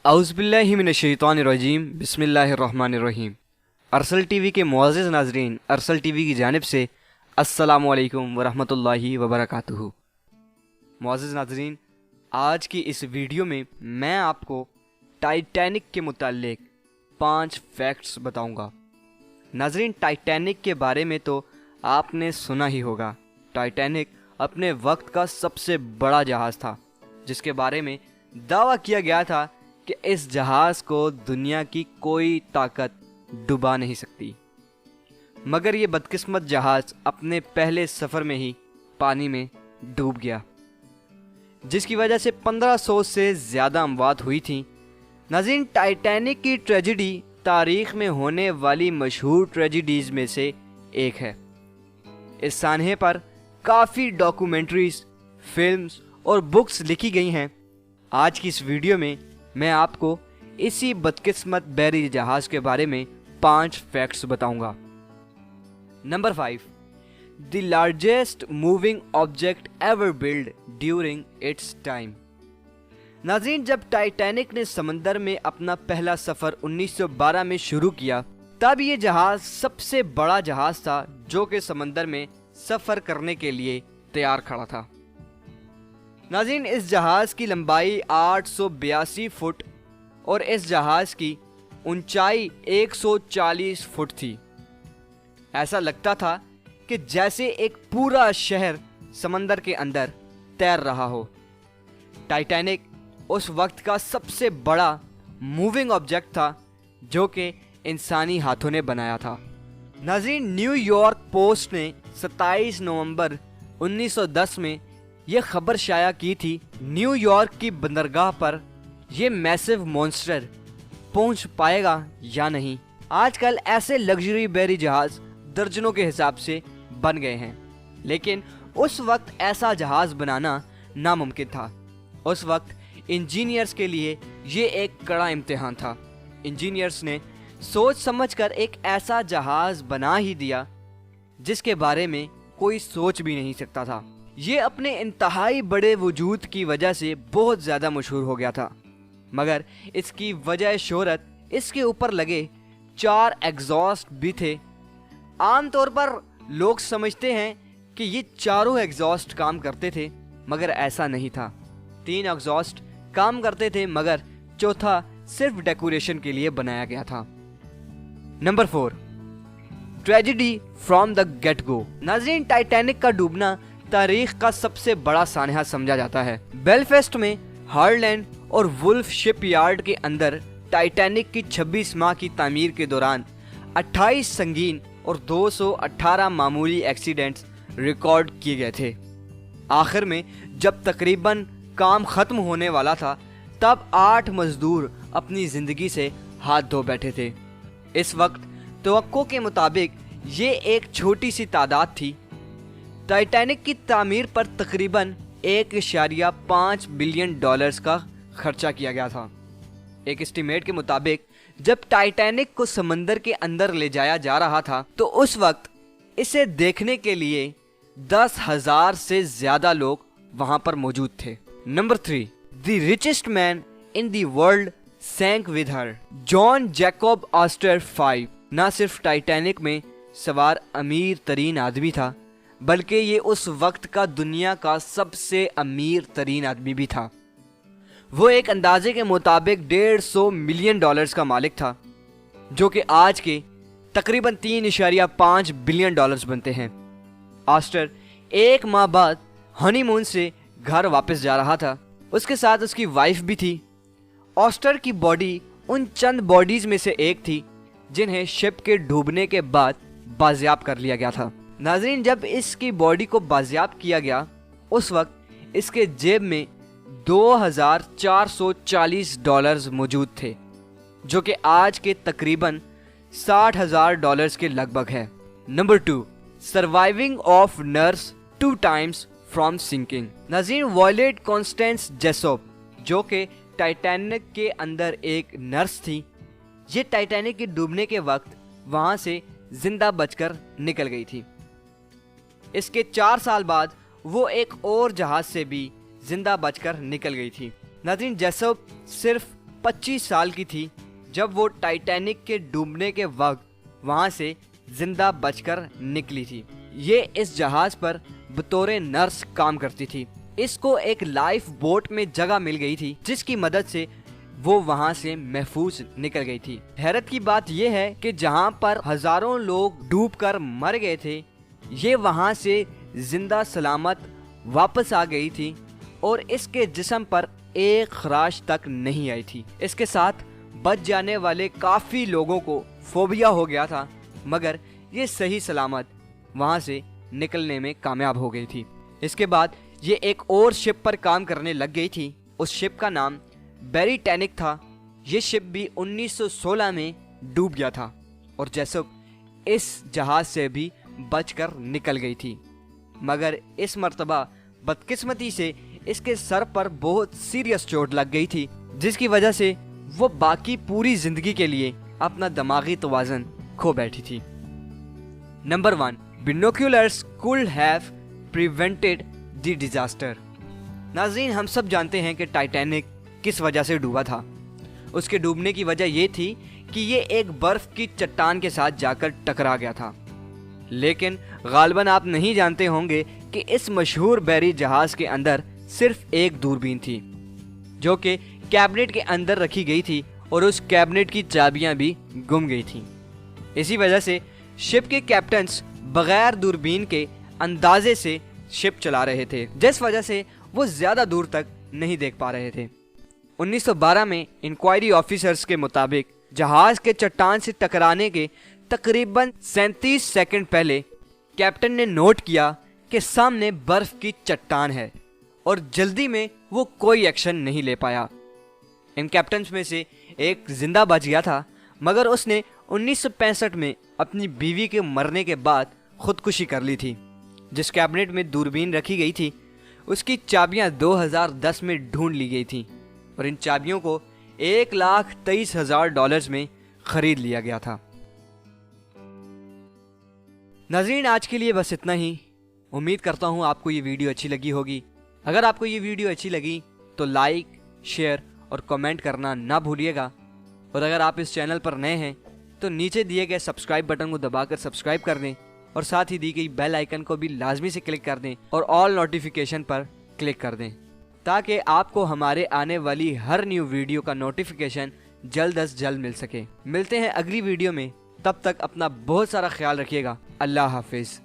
औज़ुबिल्लाहि मिनश्शैतानिर्रजीम बिस्मिल्लाहिर्रहमानिर्रहीम। अरसल टीवी के मुअज़्ज़िज़ नाज़रीन, अरसल टीवी की जानिब से अस्सलामु अलैकुम वरहमतुल्लाहि वबरकातुहू। मुअज़्ज़िज़ नाज़रीन, आज की इस वीडियो में मैं आपको टाइटैनिक के मुताल्लिक 5 फैक्ट्स बताऊंगा। नाज़रीन, टाइटैनिक के बारे में तो आपने सुना ही होगा। टाइटैनिक अपने वक्त का सबसे बड़ा जहाज़ था, जिसके बारे में दावा किया गया था कि इस जहाज़ को दुनिया की कोई ताकत डुबा नहीं सकती। मगर ये बदकिस्मत जहाज़ अपने पहले सफ़र में ही पानी में डूब गया, जिसकी वजह से 1500 से ज़्यादा अमवात हुई थी। नाज़रीन, टाइटैनिक की ट्रेजेडी तारीख़ में होने वाली मशहूर ट्रेजेडीज़ में से एक है। इस सानहे पर काफ़ी डॉक्यूमेंट्रीज़, फिल्म्स और बुक्स लिखी गई हैं। आज की इस वीडियो में मैं आपको इसी बदकिस्मत बहरी जहाज़ के बारे में 5 फैक्ट्स बताऊंगा। Number 5, the largest moving object ever build during its time. नाज़रीन, जब टाइटैनिक ने समंदर में अपना पहला सफ़र 1912 में शुरू किया, तब ये जहाज़ सबसे बड़ा जहाज़ था जो कि समंदर में सफ़र करने के लिए तैयार खड़ा था। नाज़रीन, इस जहाज़ की लंबाई 882 फुट और इस जहाज़ की ऊंचाई 140 फुट थी। ऐसा लगता था कि जैसे एक पूरा शहर समंदर के अंदर तैर रहा हो। टाइटैनिक उस वक्त का सबसे बड़ा मूविंग ऑब्जेक्ट था जो कि इंसानी हाथों ने बनाया था। नाज़रीन, न्यूयॉर्क पोस्ट ने 27 नवंबर 1910 में यह खबर शाया की थी, न्यूयॉर्क की बंदरगाह पर यह मैसिव मॉन्स्टर पहुंच पाएगा या नहीं। आजकल ऐसे लग्जरी बहरी जहाज दर्जनों के हिसाब से बन गए हैं, लेकिन उस वक्त ऐसा जहाज बनाना नामुमकिन था। उस वक्त इंजीनियर्स के लिए ये एक कड़ा इम्तिहान था। इंजीनियर्स ने सोच समझकर एक ऐसा जहाज बना ही दिया जिसके बारे में कोई सोच भी नहीं सकता था। ये अपने इंतहाई बड़े वजूद की वजह से बहुत ज़्यादा मशहूर हो गया था, मगर इसकी वजह शोहरत इसके ऊपर लगे 4 एग्जॉस्ट भी थे। आमतौर पर लोग समझते हैं कि ये चारों एग्जॉस्ट काम करते थे, मगर ऐसा नहीं था। 3 एग्जॉस्ट काम करते थे, मगर चौथा सिर्फ डेकोरेशन के लिए बनाया गया था। Number 4, tragedy from the get go. नाज़रीन, टाइटैनिक का डूबना तारीख का सबसे बड़ा सानहा समझा जाता है। बेलफास्ट में हार्लैंड और वुल्फ शिपयार्ड के अंदर टाइटैनिक की 26 माह की तामीर के दौरान 28 संगीन और 218 मामूली एक्सीडेंट्स रिकॉर्ड किए गए थे। आखिर में जब तकरीबन काम ख़त्म होने वाला था, तब 8 मजदूर अपनी ज़िंदगी से हाथ धो बैठे थे। इस वक्त तवक्को के मुताबिक ये एक छोटी सी तादाद थी। टाइटैनिक की तामीर पर तकरीबन 1.5 बिलियन डॉलर्स का खर्चा किया गया था। एक एस्टीमेट के मुताबिक जब टाइटैनिक को समंदर के अंदर ले जाया जा रहा था, तो उस वक्त इसे देखने के लिए 10,000 से ज़्यादा लोग वहां पर मौजूद थे। Number 3, the richest man in the world sank with her. John Jacob Astor 5 न सिर्फ टाइटैनिक में सवार अमीर तरीन आदमी था, बल्कि ये उस वक्त का दुनिया का सबसे अमीर तरीन आदमी भी था। वो एक अंदाजे के मुताबिक 150 मिलियन डॉलर्स का मालिक था, जो कि आज के तकरीबन 3.5 बिलियन डॉलर्स बनते हैं। ऑस्टर 1 माह बाद हनीमून से घर वापस जा रहा था। उसके साथ उसकी वाइफ भी थी। ऑस्टर की बॉडी उन चंद बॉडीज में से एक थी जिन्हें शिप के डूबने के बाद बाजियाब कर लिया गया था। नाज़रीन, जब इसकी बॉडी को बाजियाब किया गया, उस वक्त इसके जेब में 2,440 डॉलर्स मौजूद थे, जो कि आज के तकरीबन 60,000 डॉलर्स के लगभग है। Number 2, surviving of nurse 2 times from sinking. नाज़रीन, वॉयलेट कॉन्स्टेंस जेसोप, जो कि टाइटैनिक के अंदर एक नर्स थी, ये टाइटैनिक के डूबने के वक्त वहां से जिंदा बचकर निकल गई थी। इसके 4 साल बाद वो एक और जहाज से भी जिंदा बचकर निकल गई थी। नाज़रीन, जेसप सिर्फ 25 साल की थी जब वो टाइटैनिक के डूबने के वक्त वहाँ से जिंदा बचकर निकली थी। ये इस जहाज पर बतौर नर्स काम करती थी। इसको एक लाइफ बोट में जगह मिल गई थी जिसकी मदद से वो वहाँ से महफूज निकल गई थी। हैरत की बात यह है कि जहाँ पर हजारों लोग डूबकर मर गए थे, ये वहाँ से जिंदा सलामत वापस आ गई थी और इसके जिस्म पर एक खराश तक नहीं आई थी। इसके साथ बच जाने वाले काफी लोगों को फोबिया हो गया था, मगर ये सही सलामत वहाँ से निकलने में कामयाब हो गई थी। इसके बाद ये एक और शिप पर काम करने लग गई थी। उस शिप का नाम बैरिटैनिक था। ये शिप भी 1916 में डूब गया था और जैसुक इस जहाज से भी बचकर निकल गई थी, मगर इस मर्तबा बदकिस्मती से इसके सर पर बहुत सीरियस चोट लग गई थी, जिसकी वजह से वो बाकी पूरी जिंदगी के लिए अपना दिमागी तवाज़ुन खो बैठी थी। Number 1, binoculars could have prevented the disaster. नाज़रीन, हम सब जानते हैं कि टाइटैनिक किस वजह से डूबा था। उसके डूबने की वजह ये थी कि ये एक बर्फ की चट्टान के साथ जाकर टकरा गया था। लेकिन गालिबन आप नहीं जानते होंगे कि इस मशहूर बैरी जहाज के अंदर सिर्फ एक दूरबीन थी जो कि कैबिनेट के अंदर रखी गई थी और उस कैबिनेट की चाबियां भी गुम गई थीं। इसी वजह से शिप के कैप्टन्स बगैर दूरबीन के अंदाजे से शिप चला रहे थे, जिस वजह से वो ज्यादा दूर तक नहीं देख पा रहे थे। 1912 में इंक्वायरी ऑफिसर्स के मुताबिक जहाज के चट्टान से टकराने के तकरीबन 37 सेकंड पहले कैप्टन ने नोट किया कि सामने बर्फ की चट्टान है और जल्दी में वो कोई एक्शन नहीं ले पाया। इन कैप्टन्स में से एक जिंदा बच गया था, मगर उसने 1965 में अपनी बीवी के मरने के बाद खुदकुशी कर ली थी। जिस कैबिनेट में दूरबीन रखी गई थी उसकी चाबियां 2010 में ढूंढ ली गई थी और इन चाबियों को $1,23,000 में खरीद लिया गया था। नाज़रीन, आज के लिए बस इतना ही। उम्मीद करता हूँ आपको ये वीडियो अच्छी लगी होगी। अगर आपको ये वीडियो अच्छी लगी तो लाइक, शेयर और कमेंट करना ना भूलिएगा। और अगर आप इस चैनल पर नए हैं तो नीचे दिए गए सब्सक्राइब बटन को दबाकर सब्सक्राइब कर दें और साथ ही दी गई बेल आइकन को भी लाजमी से क्लिक कर दें और ऑल नोटिफिकेशन पर क्लिक कर दें ताकि आपको हमारे आने वाली हर न्यू वीडियो का नोटिफिकेशन जल्द अज जल्द मिल सके। मिलते हैं अगली वीडियो में, तब तक अपना बहुत सारा ख्याल रखिएगा। अल्लाह हाफिज़।